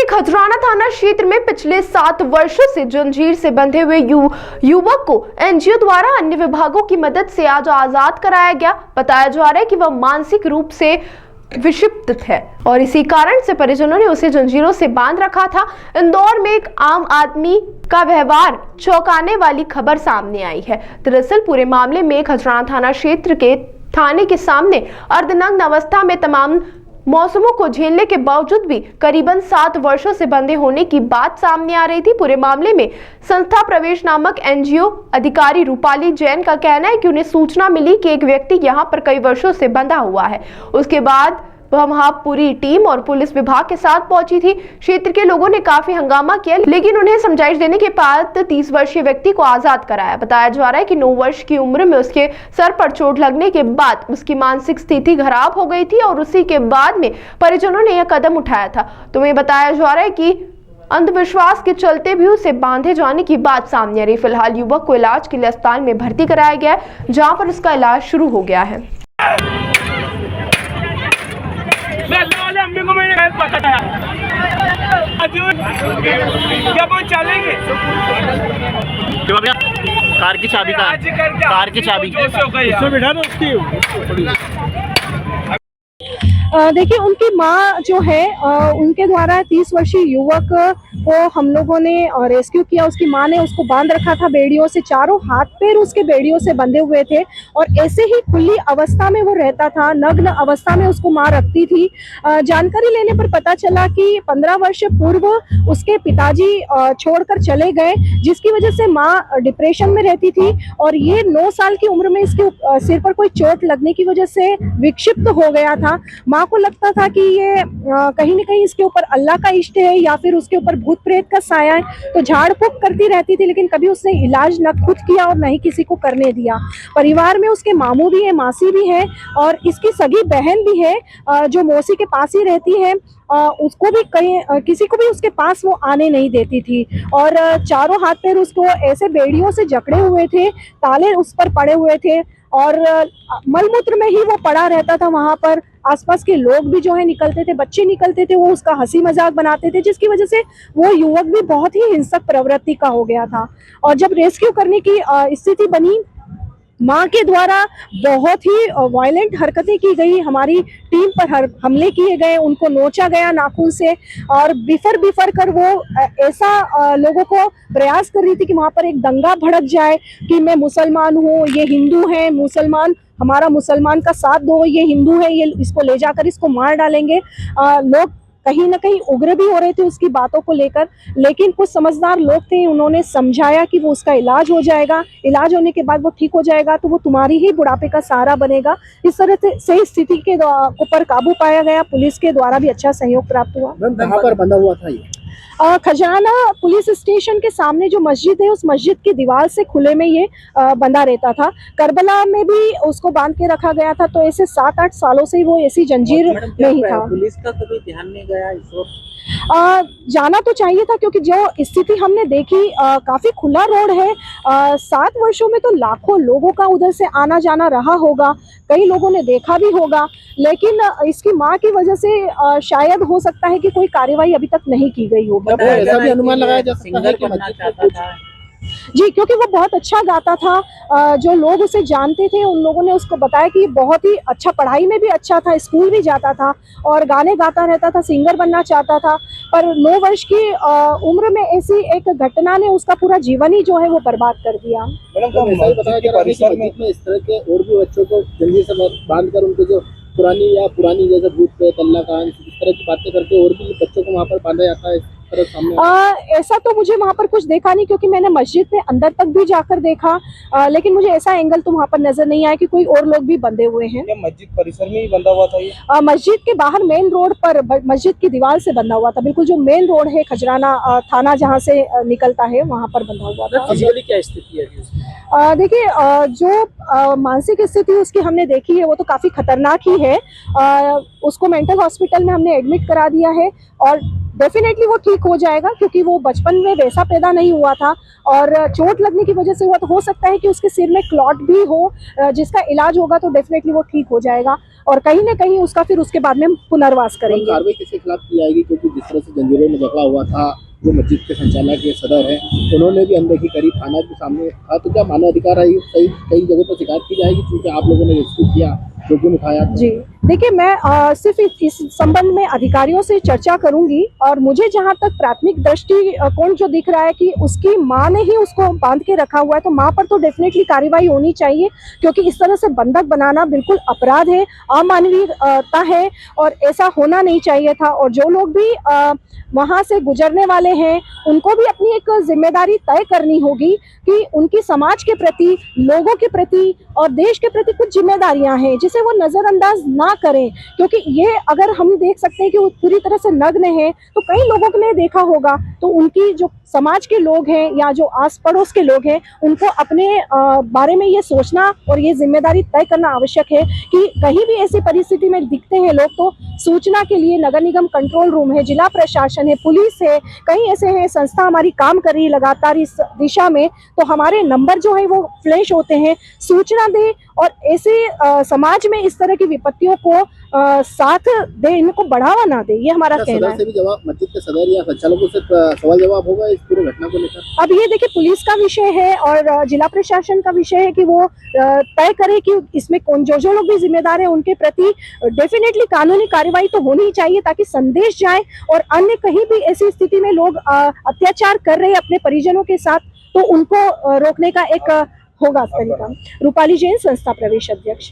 खजराना थाना क्षेत्र में पिछले 7 वर्षों से जंजीर से बंधे हुए युवक को एनजीओ द्वारा अन्य विभागों की मदद से आज आजाद कराया गया। बताया जा रहा है कि वह मानसिक रूप से विक्षिप्त है और इसी कारण से परिजनों ने उसे जंजीरों से बांध रखा था। इंदौर में एक आम आदमी का व्यवहार चौंकाने वाली खबर सामने आई है। दरअसल पूरे मामले में खजराना थाना क्षेत्र के थाने के सामने अर्धनग्न अवस्था में तमाम मौसमों को झेलने के बावजूद भी करीबन 7 वर्षों से बंधे होने की बात सामने आ रही थी। पूरे मामले में संस्था प्रवेश नामक एनजीओ अधिकारी रूपाली जैन का कहना है कि उन्हें सूचना मिली कि एक व्यक्ति यहां पर कई वर्षों से बंधा हुआ है। उसके बाद वह वहां पूरी टीम और पुलिस विभाग के साथ पहुंची थी। क्षेत्र के लोगों ने काफी हंगामा किया, लेकिन उन्हें समझाइश देने के बाद 30 वर्षीय व्यक्ति को आजाद कराया। बताया जा रहा है कि 9 वर्ष की उम्र में उसके सर पर चोट लगने के बाद उसकी मानसिक स्थिति खराब हो गई थी और उसी के बाद में परिजनों ने यह कदम उठाया था। तो ये बताया जा रहा है कि अंधविश्वास के चलते भी उसे बांधे जाने की बात सामने आ रही। फिलहाल युवक को इलाज के लिए अस्पताल में भर्ती कराया गया है, जहाँ पर उसका इलाज शुरू हो गया है। क्या वो चलेंगे? कार की चाबी का कार की चाबी बिठा दो उसकी। देखिए, उनकी माँ जो है उनके द्वारा 30 वर्षीय युवक को हम लोगों ने रेस्क्यू किया। उसकी माँ ने उसको बांध रखा था बेड़ियों से, चारों हाथ पैर उसके बेड़ियों से बंधे हुए थे और ऐसे ही खुली अवस्था में वो रहता था। नग्न अवस्था में उसको माँ रखती थी। जानकारी लेने पर पता चला कि 15 वर्ष पूर्व उसके पिताजी छोड़कर चले गए, जिसकी वजह से माँ डिप्रेशन में रहती थी और ये 9 साल की उम्र में इसके सिर पर कोई चोट लगने की वजह से विक्षिप्त हो गया था। माँ को लगता था कि ये कहीं न कहीं इसके ऊपर अल्लाह का इष्ट है या फिर उसके ऊपर भूत प्रेत का साया है, तो झाड़ फूक करती रहती थी, लेकिन कभी उसने इलाज न खुद किया और न ही किसी को करने दिया। परिवार में उसके मामू भी है, मासी भी है और इसकी सगी बहन भी है जो मौसी के पास ही रहती है। उसको भी कहीं किसी को भी उसके पास वो आने नहीं देती थी और चारों हाथ पैर उसको ऐसे बेड़ियों से जकड़े हुए थे, ताले उस पर पड़े हुए थे और मलमूत्र में ही वो पड़ा रहता था। वहां पर आसपास के लोग भी जो है निकलते थे, बच्चे निकलते थे, वो उसका हंसी मजाक बनाते थे, जिसकी वजह से वो युवक भी बहुत ही हिंसक प्रवृत्ति का हो गया था। और जब रेस्क्यू करने की स्थिति बनी, माँ के द्वारा बहुत ही वायलेंट हरकतें की गई, हमारी टीम पर हमले किए गए, उनको नोचा गया नाखून से और बिफर कर वो ऐसा लोगों को प्रयास कर रही थी कि वहाँ पर एक दंगा भड़क जाए कि मैं मुसलमान हूँ, ये हिंदू है, मुसलमान हमारा मुसलमान का साथ दो, ये हिंदू है, ये इसको ले जाकर इसको मार डालेंगे। लोग कहीं ना कहीं उग्र भी हो रहे थे उसकी बातों को लेकर, लेकिन कुछ समझदार लोग थे, उन्होंने समझाया कि वो उसका इलाज हो जाएगा, इलाज होने के बाद वो ठीक हो जाएगा तो वो तुम्हारी ही बुढ़ापे का सहारा बनेगा। इस तरह से स्थिति के ऊपर काबू पाया गया। पुलिस के द्वारा भी अच्छा सहयोग प्राप्त हुआ। कहाँ पर बंधा हुआ था ये? खजाना पुलिस स्टेशन के सामने जो मस्जिद है, उस मस्जिद की दीवार से खुले में ये बंधा रहता था। करबला में भी उसको बांध के रखा गया था, तो ऐसे 7-8 सालों से ही वो ऐसी जंजीर में ही था। पुलिस का कभी ध्यान नहीं गया इस वक्त? जाना तो चाहिए था, क्योंकि जो स्थिति हमने देखी काफी खुला रोड है। 7 वर्षों में तो लाखों लोगों का उधर से आना जाना रहा होगा, कई लोगों ने देखा भी होगा, लेकिन इसकी माँ की वजह से शायद हो सकता है कि कोई कार्यवाही अभी तक नहीं की गई होगी। ऐसा भी अनुमान लगाया जा सकता है कि बनना चाहता था जी, क्योंकि वो बहुत अच्छा गाता था। जो लोग उसे जानते थे उन लोगों ने उसको बताया कि बहुत ही अच्छा, पढ़ाई में भी अच्छा था, स्कूल भी जाता था और गाने गाता रहता था, सिंगर बनना चाहता था। पर 9 वर्ष की उम्र में ऐसी एक घटना ने उसका पूरा जीवन ही जो है वो बर्बाद कर दिया। परिसर में इस तरह के और भी बच्चों को जल्दी से बांधकर उनके जो पुरानी जैसे भूत प्रेत, अल्लाह का, इस तरह की बातें करके और भी बच्चों को वहाँ पर बांधा जाता है। ऐसा तो मुझे वहाँ पर कुछ देखा नहीं, क्योंकि मैंने मस्जिद में अंदर तक भी जाकर देखा, लेकिन मुझे ऐसा एंगल तो वहाँ पर नजर नहीं आया कि कोई और लोग भी बंधे हुए हैं। मस्जिद परिसर में ही बंधा हुआ था ये? मस्जिद के बाहर मेन रोड पर, मस्जिद की दीवार से बंधा हुआ था, बिल्कुल जो मेन रोड है खजराना थाना जहाँ से निकलता है वहाँ पर बंधा हुआ था। क्या स्थिति है? देखिए, जो मानसिक स्थिति उसकी हमने देखी है वो तो काफी खतरनाक ही है। उसको मेंटल हॉस्पिटल में हमने एडमिट करा दिया है और डेफिनेटली वो ठीक हो जाएगा, क्योंकि वो बचपन में वैसा पैदा नहीं हुआ था और चोट लगने की वजह से हुआ। तो हो सकता है कि उसके सिर में क्लॉट भी हो, जिसका इलाज होगा तो डेफिनेटली वो ठीक हो जाएगा और कहीं ना कहीं उसका फिर उसके बाद में पुनर्वास करेंगे। कार्रवाई किसके खिलाफ की जाएगी, क्योंकि जिस तरह से जंजीरों में झगड़ा हुआ था, जो मस्जिद के संचालक के सदर है उन्होंने भी अनदेखी करी, थाना के सामने था, तो क्या मानवाधिकार आयोग सही कई जगहों पर शिकायत की जाएगी क्योंकि आप लोगों ने रेस्क्यू किया, जोखिम उठाया? जी देखिए, मैं सिर्फ इस संबंध में अधिकारियों से चर्चा करूंगी और मुझे जहां तक प्राथमिक दृष्टिकोण जो दिख रहा है कि उसकी मां ने ही उसको बांध के रखा हुआ है, तो मां पर तो डेफिनेटली कार्रवाई होनी चाहिए, क्योंकि इस तरह से बंधक बनाना बिल्कुल अपराध है, अमानवीयता है और ऐसा होना नहीं चाहिए था। और जो लोग भी वहां से गुजरने वाले हैं उनको भी अपनी एक जिम्मेदारी तय करनी होगी कि उनकी समाज के प्रति, लोगों के प्रति और देश के प्रति कुछ जिम्मेदारियां हैं जिसे वो नजरअंदाज ना करें। क्योंकि ये अगर हम देख सकते हैं कि वो पूरी तरह से नग्न है, तो कई लोगों ने देखा होगा, तो उनकी जो समाज के लोग हैं या जो आस पड़ोस के लोग हैं उनको अपने बारे में ये सोचना और ये जिम्मेदारी तय करना आवश्यक है कि कहीं भी ऐसी परिस्थिति में दिखते हैं लोग तो सूचना के लिए नगर निगम कंट्रोल रूम है, जिला प्रशासन है, पुलिस है, कई ऐसे हैं संस्था हमारी काम कर रही है लगातार इस दिशा में, तो हमारे नंबर जो है वो फ्लैश होते हैं, सूचना दें और ऐसे समाज में इस तरह की विपत्तियों को साथ दे, इनको बढ़ावा ना दे, ये हमारा कहना है। से भी जवाब मस्जिद के सदर या संचालकों से सवाल जवाब होगा इस पूरी घटना को लेकर? अब ये देखिए, पुलिस का विषय है और जिला प्रशासन का विषय है कि वो तय करे कि इसमें कौन जो लोग भी जिम्मेदार हैं उनके प्रति डेफिनेटली कानूनी कार्रवाई तो होनी चाहिए, ताकि संदेश जाए और अन्य कहीं भी ऐसी स्थिति में लोग अत्याचार कर रहे हैं अपने परिजनों के साथ, तो उनको रोकने का एक होगा तरीका। रूपाली जैन, संस्था प्रवेश अध्यक्ष।